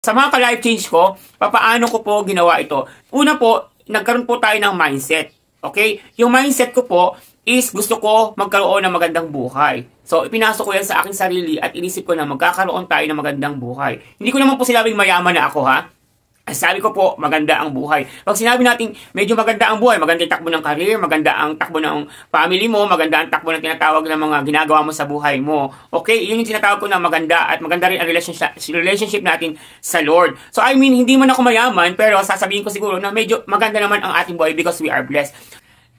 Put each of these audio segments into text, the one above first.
Sa mga ka-life change ko, papaano ko po ginawa ito? Una po, nagkaroon po tayo ng mindset. Okay? Yung mindset ko po is gusto ko magkaroon ng magandang buhay. So, ipinasok ko yan sa aking sarili at inisip ko na magkakaroon tayo ng magandang buhay. Hindi ko naman po sinabing mayaman na ako, ha? Sabi ko po, maganda ang buhay. Pag sinabi natin, medyo maganda ang buhay, maganda yung takbo ng career, maganda ang takbo ng family mo, maganda ang takbo ng tinatawag ng mga ginagawa mo sa buhay mo. Okay? Yun yung tinatawag ko na maganda at maganda rin ang relationship natin sa Lord. So, I mean, hindi man ako mayaman, pero sasabihin ko siguro na medyo maganda naman ang ating buhay because we are blessed.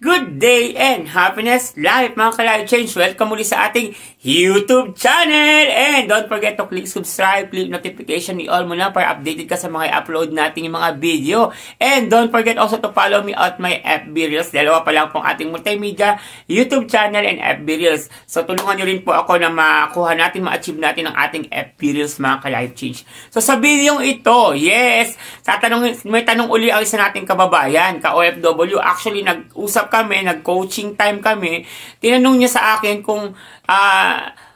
Good day and happiness life mga ka-life change. Welcome muli sa ating YouTube channel. And don't forget to click subscribe, click notification ni all muna para updated ka sa mga upload natin yung mga video. And don't forget also to follow me at my FB Reels. Dalawa pa lang pong ating multimedia, YouTube channel and FB Reels. So tulungan nyo rin po ako na makuha natin, ma-achieve natin ang ating FB Reels mga ka-life change. So sa video ito, yes, may tanong uli ang isa nating kababayan, ka-OFW. Actually, nag-usap kami, nag-coaching time kami, tinanong niya sa akin kung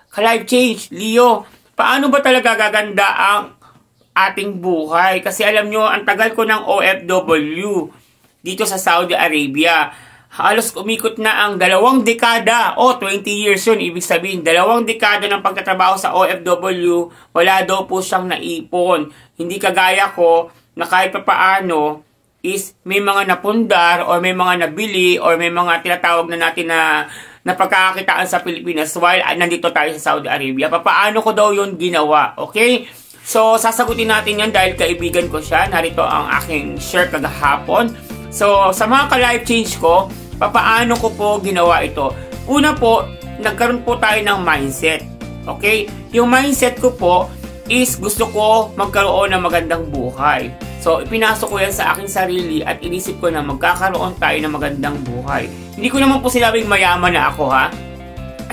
ka-life change, Leo, paano ba talaga gaganda ang ating buhay? Kasi alam nyo, ang tagal ko ng OFW dito sa Saudi Arabia. Halos umikot na ang 2 dekada, 20 years yun, ibig sabihin, 2 dekada ng pagtatrabaho sa OFW, wala daw po siyang naipon. Hindi kagaya ko, na kahit pa paano, is may mga napundar or may mga nabili or may mga tinatawag na natin na napagkakakitaan sa Pilipinas while nandito tayo sa Saudi Arabia. Paano ko daw yun ginawa? Okay? So, sasagutin natin yan dahil kaibigan ko siya. Narito ang aking share kagahapon. So, sa mga ka-life change ko, paano ko po ginawa ito? Una po, nagkaroon po tayo ng mindset. Okay? Yung mindset ko po is gusto ko magkaroon ng magandang buhay. So, ipinasok ko yan sa aking sarili at inisip ko na magkakaroon tayo ng magandang buhay. Hindi ko naman po sinabing mayaman na ako, ha?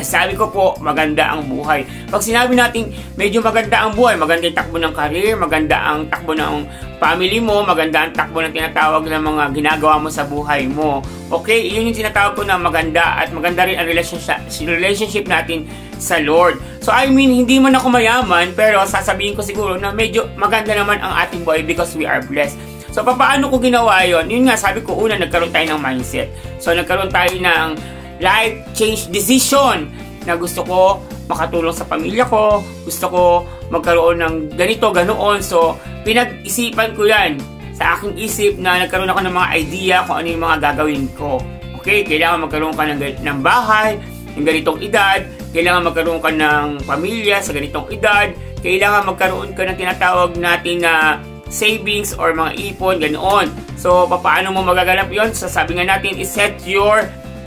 Sabi ko po, maganda ang buhay. Pag sinabi natin, medyo maganda ang buhay, maganda yung takbo ng career, maganda ang takbo ng family mo, maganda ang takbo ng tinatawag ng mga ginagawa mo sa buhay mo. Okay? Yun yung tinatawag ko na maganda at maganda rin ang relationship natin sa Lord. So, I mean, hindi man ako mayaman, pero sasabihin ko siguro na medyo maganda naman ang ating buhay because we are blessed. So, paano ko ginawa yun? Yun nga, sabi ko, una, nagkaroon tayo ng mindset. So, nagkaroon tayo ng life change decision na gusto ko makatulong sa pamilya ko, gusto ko magkaroon ng ganito, ganoon. So, pinag-isipan ko yan sa aking isip na nagkaroon ako ng mga idea kung ano yung mga gagawin ko. Okay, kailangan magkaroon ka ng bahay, ng ganitong edad, kailangan magkaroon ka ng pamilya sa ganitong edad, kailangan magkaroon ka ng tinatawag natin na savings or mga ipon, ganoon. So, paano mo magaganap yun? So, sabi nga natin, set your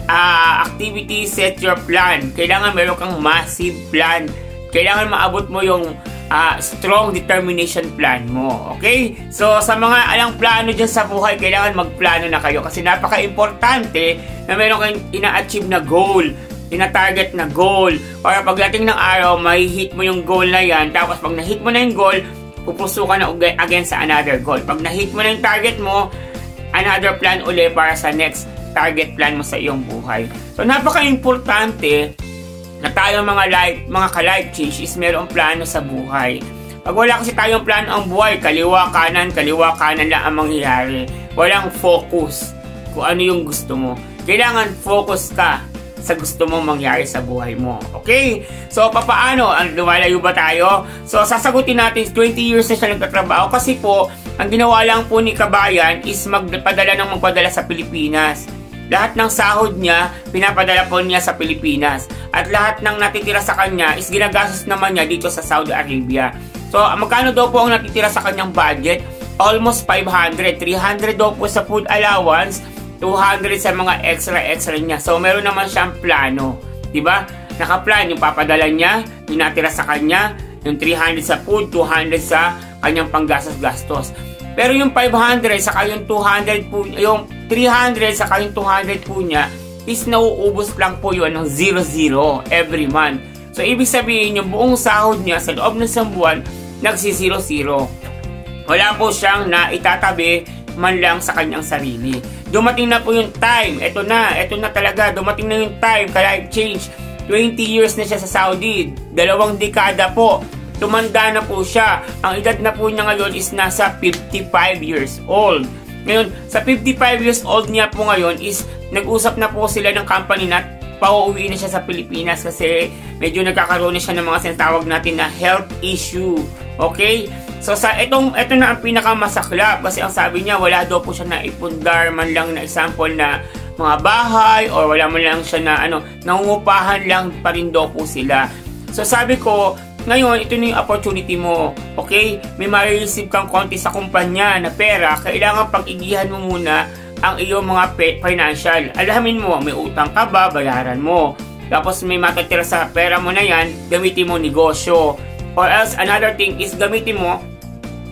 activity, set your plan. Kailangan meron kang massive plan. Kailangan maabot mo yung strong determination plan mo. Okay? So, sa mga alang plano dyan sa buhay, kailangan magplano na kayo kasi napaka-importante na meron kayong ina-achieve na goal, ina-target na goal. Para pagdating ng araw, may hit mo yung goal na yan. Tapos, pag na-hit mo na yung goal, pupuso ka na again sa another goal. Pag na-hit mo na yung target mo, another plan uli para sa next target plan mo sa iyong buhay. So, napaka-importante na tayo mga ka-life change is mayroong plano sa buhay. Pag wala kasi tayong plano ang buhay, kaliwa kanan lang ang mangyayari. Walang focus kung ano yung gusto mo. Kailangan focus ka sa gusto mong mangyari sa buhay mo. Okay? So, paano? Lumalayo ba tayo? So, sasagutin natin, 20 years na siya nagtatrabaho kasi po, ang ginawa lang po ni Kabayan is magpadala sa Pilipinas. Lahat ng sahod niya, pinapadala po niya sa Pilipinas. At lahat ng natitira sa kanya is ginagastos naman niya dito sa Saudi Arabia. So, magkano daw po ang natitira sa kanyang budget? Almost 500. 300 daw po sa food allowance, 200 sa mga extra niya. So, meron naman siyang plano. Diba? Nakaplan yung papadala niya, yung natira sa kanya, yung 300 sa food, 200 sa kanyang panggastos-gastos. Pero yung 500 saka yung 200 po, yung 300 saka yung 200 po niya is nauubos lang po yun ng 0-0 every month. So, ibig sabihin yung buong sahod niya sa loob ng isang buwan, nagsi-0-0. Wala po siyang naitatabi man lang sa kanyang sarili. Dumating na po yung time. Ito na talaga. Dumating na yung time, ka-life change. 20 years na siya sa Saudi. 2 dekada po. tumanda na po siya. Ang edad na po niya ngayon is nasa 55 years old. Ngayon, sa 55 years old niya po ngayon is nag-usap na po sila ng company na pauwi na siya sa Pilipinas kasi medyo nagkakaroon na siya ng mga sinatawag natin na health issue. Okay? So ito na ang pinakamasaklap kasi ang sabi niya wala daw po siya na ipundar man lang na example na mga bahay or wala man lang siya na nangungupahan lang pa rin daw po sila. So sabi ko, ngayon, ito na yung opportunity mo. Okay? May ma-receive kang konti sa kumpanya na pera. Kailangan pag-igihan mo muna ang iyong mga financial. Alamin mo, may utang ka ba? Bayaran mo. Tapos may matatira sa pera mo na yan, gamitin mo negosyo. Or else, another thing is gamitin mo,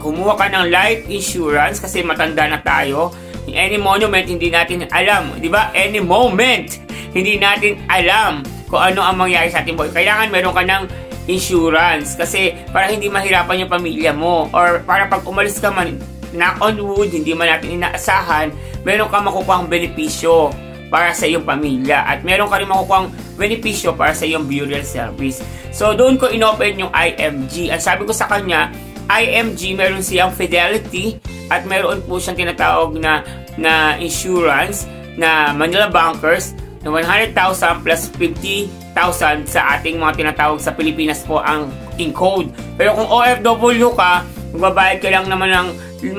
kumuha ka ng life insurance kasi matanda na tayo. Any moment, hindi natin alam. Diba? Any moment, hindi natin alam kung ano ang mangyari sa ating buhay. Kailangan meron ka ng insurance kasi para hindi mahirapan yung pamilya mo or para pag umalis ka man, knock on wood, hindi man natin inaasahan, meron ka makukuhang benepisyo para sa iyong pamilya at meron ka rin makukuhang benepisyo para sa iyong burial service. So doon ko inopen yung IMG. Ang sabi ko sa kanya, IMG meron siyang Fidelity at meron po siyang tinatawag na insurance na Manila Bankers na 100,000 plus 50,000 sa ating mga tinatawag sa Pilipinas po ang in-code. Pero kung OFW ka, magbabayad ka lang naman ng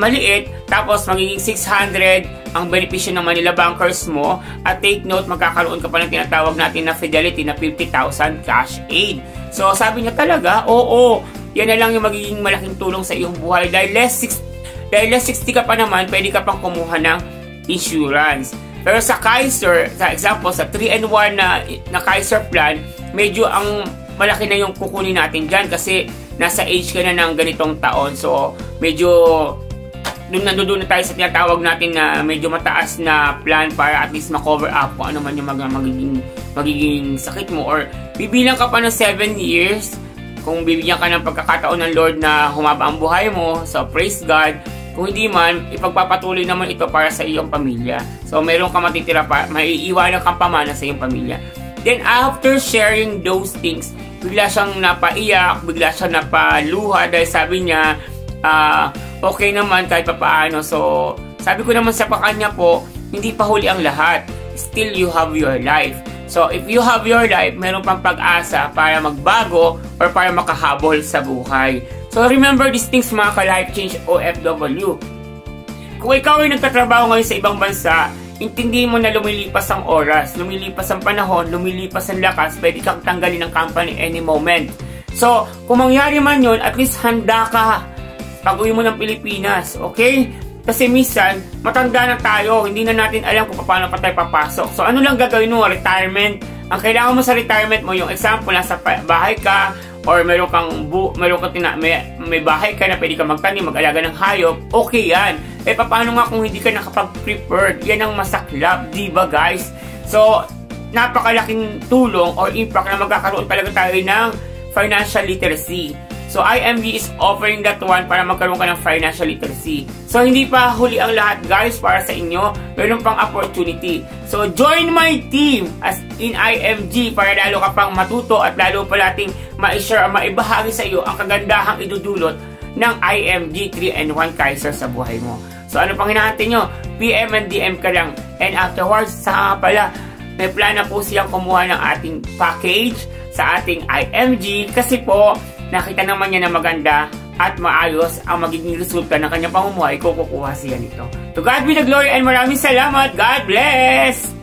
maliit, tapos magiging 600 ang benepisyo ng Manila Bankers mo. At take note, magkakaroon ka pa ng tinatawag natin na Fidelity na 50,000 cash aid. So sabi niya talaga, oo, yan na lang yung magiging malaking tulong sa iyong buhay. Dahil less 60 ka pa naman, pwede ka pang kumuha ng insurance. Pero sa Kaiser, sa example, sa 3-in-1 na Kaiser plan, medyo ang malaki na yung kukunin natin dyan kasi nasa age ka na ng ganitong taon. So, medyo nandoon na tayo sa tinatawag natin na medyo mataas na plan para at least ma-cover up kung ano man yung magiging sakit mo. Or bibilang ka pa ng 7 years kung bibigyan ka ng pagkakataon ng Lord na humaba ang buhay mo. So, praise God. Kung hindi man, ipagpapatuloy naman ito para sa iyong pamilya. So, meron ka matitira pa, maiiwanan kang pamana sa iyong pamilya. Then, after sharing those things, bigla siyang napaiyak, bigla siyang napaluha dahil sabi niya, okay naman kahit papaano. So, sabi ko naman sa kanya po, hindi pa huli ang lahat. Still, you have your life. So, if you have your life, meron pang pag-asa para magbago or para makahabol sa buhay. So, remember these things mga ka-life change OFW. Kung ikaw ay nagtatrabaho ngayon sa ibang bansa, intindihin mo na lumilipas ang oras, lumilipas ang panahon, lumilipas ang lakas, pwede kang tanggalin ng company any moment. So, kung mangyari man yun, at least handa ka pag-uwi mo ng Pilipinas, okay? Kasi minsan, matanda na tayo, hindi na natin alam kung paano pa tayo papasok. So, ano lang gagawin mo? Retirement. Ang kailangan mo sa retirement mo, yung example, nasa bahay ka, or meron kang may bahay ka na pwede ka magtanim, mag-alaga ng hayop, okay yan. Eh, paano nga kung hindi ka nakapag-prepared? Yan ang masaklap, diba guys? So, napakalaking tulong or impact na magkakaroon talaga tayo ng financial literacy. So, IMG is offering that one para magkaroon ka ng financial literacy. So, hindi pa huli ang lahat guys para sa inyo. Meron pang opportunity. So, join my team as in IMG para lalo ka pang matuto at lalo pa nating ma-share, maibahagi sa iyo ang kagandahang idudulot ng IMG 3-in-1 Kaiser sa buhay mo. So, ano pang hinahantay nyo? PM and DM ka lang. And afterwards, saka pala, may plan na po siyang kumuha ng ating package sa ating IMG kasi po, nakita naman niya na maganda at maayos ang magiging resulta ng kanyang pamumuhay kung kukuha siya nito. To God be the glory and maraming salamat. God bless!